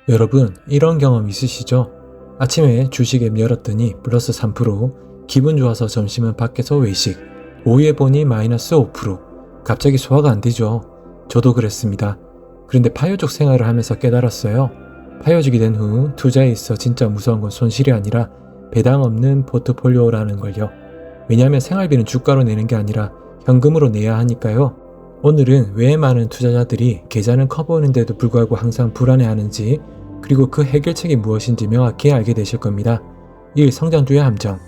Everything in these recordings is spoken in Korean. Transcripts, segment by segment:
여러분, 이런 경험 있으시죠? 아침에 주식 앱 열었더니 플러스 3%, 기분 좋아서 점심은 밖에서 외식, 오후에 보니 마이너스 5%, 갑자기 소화가 안 되죠. 저도 그랬습니다. 그런데 파요족 생활을 하면서 깨달았어요. 파요족이 된 후 투자에 있어 진짜 무서운 건 손실이 아니라 배당 없는 포트폴리오라는 걸요. 왜냐하면 생활비는 주가로 내는 게 아니라 현금으로 내야 하니까요. 오늘은 왜 많은 투자자들이 계좌는 커 보이는데도 불구하고 항상 불안해하는지, 그리고 그 해결책이 무엇인지 명확히 알게 되실 겁니다. 1. 성장주의 함정.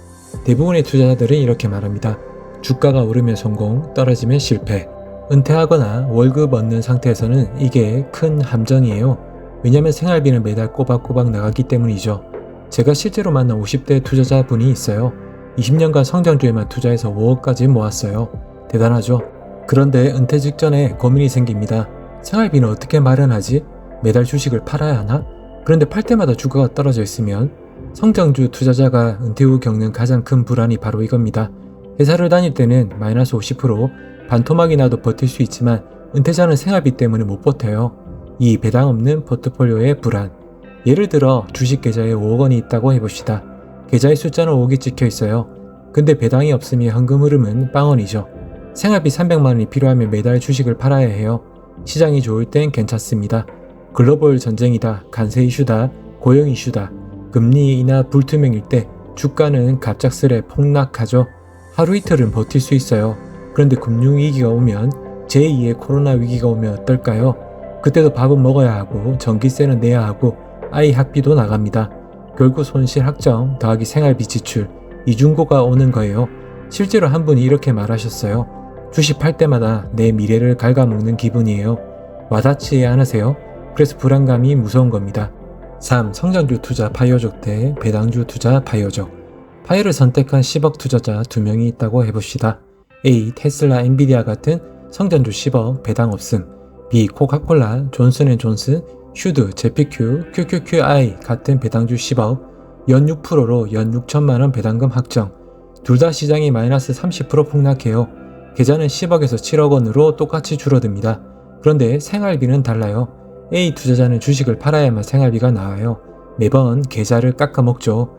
대부분의 투자자들은 이렇게 말합니다. 주가가 오르면 성공, 떨어지면 실패. 은퇴하거나 월급 얻는 상태에서는 이게 큰 함정이에요. 왜냐하면 생활비는 매달 꼬박꼬박 나가기 때문이죠. 제가 실제로 만난 50대 투자자분이 있어요. 20년간 성장주에만 투자해서 5억까지 모았어요. 대단하죠? 그런데 은퇴 직전에 고민이 생깁니다. 생활비는 어떻게 마련하지? 매달 주식을 팔아야 하나? 그런데 팔 때마다 주가가 떨어져 있으면 성장주 투자자가 은퇴 후 겪는 가장 큰 불안이 바로 이겁니다. 회사를 다닐 때는 마이너스 50%, 반토막이 나도 버틸 수 있지만 은퇴자는 생활비 때문에 못 버텨요. 이 배당 없는 포트폴리오의 불안. 예를 들어 주식 계좌에 5억 원이 있다고 해봅시다. 계좌의 숫자는 5억이 찍혀 있어요. 근데 배당이 없으면 현금 흐름은 빵원이죠. 생활비 300만 원이 필요하면 매달 주식을 팔아야 해요. 시장이 좋을 땐 괜찮습니다. 글로벌 전쟁이다, 간세 이슈다, 고용 이슈다, 금리 인하 불투명일 때 주가는 갑작스레 폭락하죠. 하루 이틀은 버틸 수 있어요. 그런데 금융위기가 오면, 제2의 코로나 위기가 오면 어떨까요? 그때도 밥은 먹어야 하고 전기세는 내야 하고 아이 학비도 나갑니다. 결국 손실 확정 더하기 생활비 지출, 이중고가 오는 거예요. 실제로 한 분이 이렇게 말하셨어요. 주식 팔 때마다 내 미래를 갉아먹는 기분이에요. 와닿지 않으세요? 그래서 불안감이 무서운 겁니다. 3. 성장주 투자 파요족 대 배당주 투자 파요족. 파요를 선택한 10억 투자자 2명이 있다고 해봅시다. A. 테슬라, 엔비디아 같은 성장주 10억 배당 없음. B. 코카콜라, 존슨앤존슨, 슈드, 제피큐, QQQI 같은 배당주 10억, 연 6%로 연 6천만원 배당금 확정. 둘 다 시장이 마이너스 30% 폭락해요. 계좌는 10억에서 7억 원으로 똑같이 줄어듭니다. 그런데 생활비는 달라요. A 투자자는 주식을 팔아야만 생활비가 나와요. 매번 계좌를 깎아먹죠.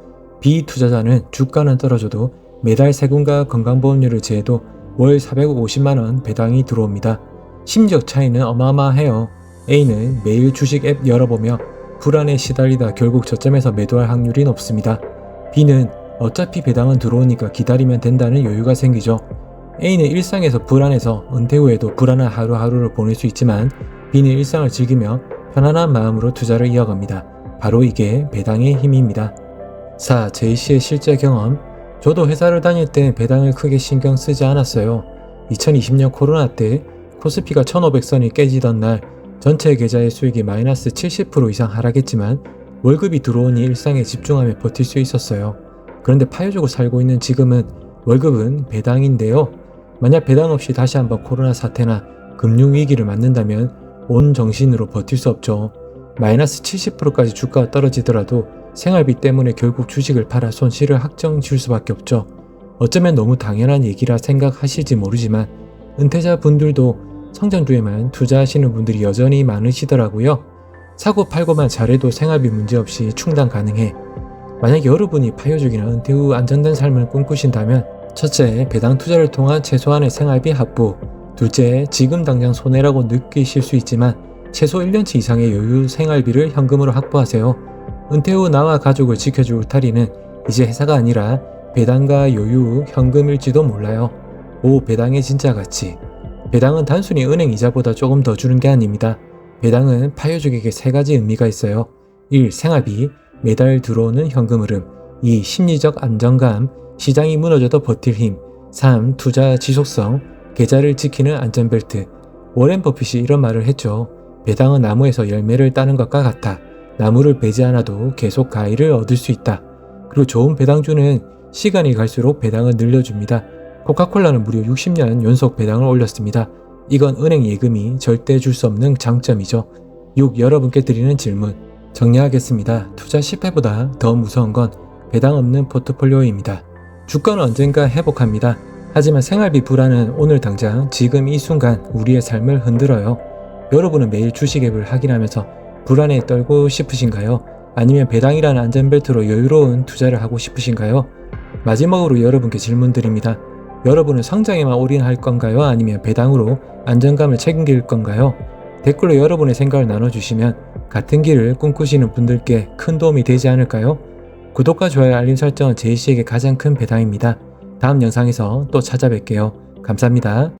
B 투자자는 주가는 떨어져도 매달 세금과 건강보험료를 제해도 월 450만원 배당이 들어옵니다. 심지어 차이는 어마어마해요. A는 매일 주식 앱 열어보며 불안에 시달리다 결국 저점에서 매도할 확률이 높습니다. B는 어차피 배당은 들어오니까 기다리면 된다는 여유가 생기죠. A는 일상에서 불안해서 은퇴 후에도 불안한 하루하루를 보낼 수 있지만 B는 일상을 즐기며 편안한 마음으로 투자를 이어갑니다. 바로 이게 배당의 힘입니다. 4. 제이씨의 실제 경험. 저도 회사를 다닐 때 배당을 크게 신경 쓰지 않았어요. 2020년 코로나 때 코스피가 1500선이 깨지던 날 전체 계좌의 수익이 마이너스 70% 이상 하락했지만 월급이 들어오니 일상에 집중하며 버틸 수 있었어요. 그런데 파요족을 살고 있는 지금은 월급은 배당인데요. 만약 배당 없이 다시 한번 코로나 사태나 금융위기를 맞는다면 온 정신으로 버틸 수 없죠. 마이너스 70%까지 주가가 떨어지더라도 생활비 때문에 결국 주식을 팔아 손실을 확정 지을 수밖에 없죠. 어쩌면 너무 당연한 얘기라 생각하실지 모르지만 은퇴자 분들도 성장주에만 투자하시는 분들이 여전히 많으시더라고요. 사고 팔고만 잘해도 생활비 문제없이 충당 가능해. 만약 여러분이 파요족이나 은퇴 후 안정된 삶을 꿈꾸신다면 첫째, 배당 투자를 통한 최소한의 생활비 확보. 둘째, 지금 당장 손해라고 느끼실 수 있지만 최소 1년치 이상의 여유 생활비를 현금으로 확보하세요. 은퇴 후 나와 가족을 지켜줄 울타리는 이제 회사가 아니라 배당과 여유, 현금일지도 몰라요. 5. 배당의 진짜 가치. 배당은 단순히 은행 이자보다 조금 더 주는 게 아닙니다. 배당은 파요족에게 3가지 의미가 있어요. 1. 생활비, 매달 들어오는 현금 흐름. 2. 심리적 안정감, 시장이 무너져도 버틸 힘. 3. 투자 지속성, 계좌를 지키는 안전벨트. 워렌 버핏이 이런 말을 했죠. 배당은 나무에서 열매를 따는 것과 같아. 나무를 베지 않아도 계속 가위를 얻을 수 있다. 그리고 좋은 배당주는 시간이 갈수록 배당을 늘려줍니다. 코카콜라는 무려 60년 연속 배당을 올렸습니다. 이건 은행 예금이 절대 줄 수 없는 장점이죠. 6. 여러분께 드리는 질문. 정리하겠습니다. 투자 실패보다 더 무서운 건 배당 없는 포트폴리오입니다. 주가는 언젠가 회복합니다. 하지만 생활비 불안은 오늘 당장 지금 이 순간 우리의 삶을 흔들어요. 여러분은 매일 주식 앱을 확인하면서 불안에 떨고 싶으신가요? 아니면 배당이라는 안전벨트로 여유로운 투자를 하고 싶으신가요? 마지막으로 여러분께 질문드립니다. 여러분은 성장에만 올인할 건가요? 아니면 배당으로 안정감을 책임질 건가요? 댓글로 여러분의 생각을 나눠주시면 같은 길을 꿈꾸시는 분들께 큰 도움이 되지 않을까요? 구독과 좋아요, 알림 설정은 제이씨에게 가장 큰 배당입니다. 다음 영상에서 또 찾아뵐게요. 감사합니다.